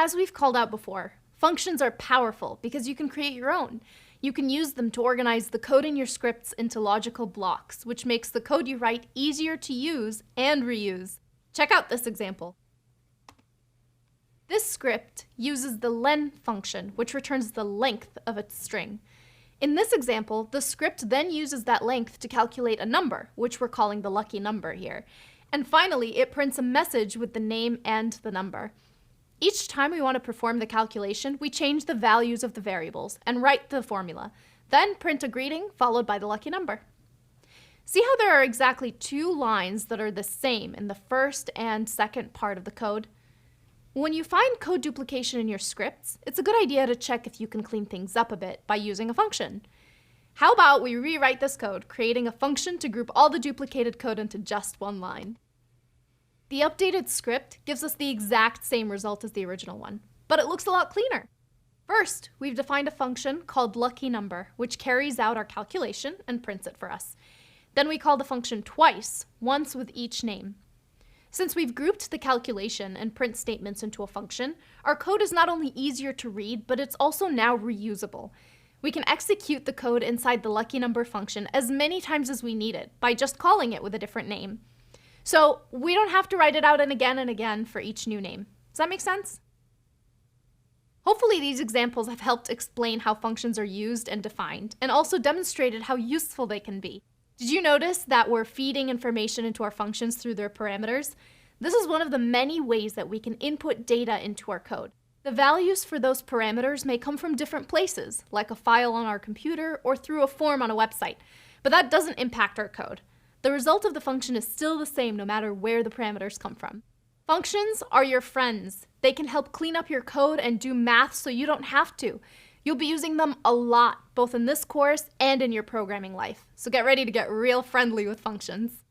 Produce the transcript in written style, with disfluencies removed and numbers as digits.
as we've called out before, functions are powerful because you can create your own. You can use them to organize the code in your scripts into logical blocks, which makes the code you write easier to use and reuse. Check out this example. This script uses the len function, which returns the length of its string. In this example, the script then uses that length to calculate a number, which we're calling the lucky number here. And finally, it prints a message with the name and the number. Each time we want to perform the calculation, we change the values of the variables and write the formula, then print a greeting followed by the lucky number. See how there are exactly 2 lines that are the same in the first and second part of the code? When you find code duplication in your scripts, it's a good idea to check if you can clean things up a bit by using a function. How about we rewrite this code, creating a function to group all the duplicated code into just 1 line? The updated script gives us the exact same result as the original one, but it looks a lot cleaner. First, we've defined a function called luckyNumber, which carries out our calculation and prints it for us. Then we call the function twice, once with each name. Since we've grouped the calculation and print statements into a function, our code is not only easier to read, but it's also now reusable. We can execute the code inside the luckyNumber function as many times as we need it by just calling it with a different name. So we don't have to write it out and again for each new name. Does that make sense? Hopefully these examples have helped explain how functions are used and defined, and also demonstrated how useful they can be. Did you notice that we're feeding information into our functions through their parameters? This is one of the many ways that we can input data into our code. The values for those parameters may come from different places, like a file on our computer or through a form on a website, but that doesn't impact our code. The result of the function is still the same no matter where the parameters come from. Functions are your friends. They can help clean up your code and do math so you don't have to. You'll be using them a lot, both in this course and in your programming life. So get ready to get real friendly with functions.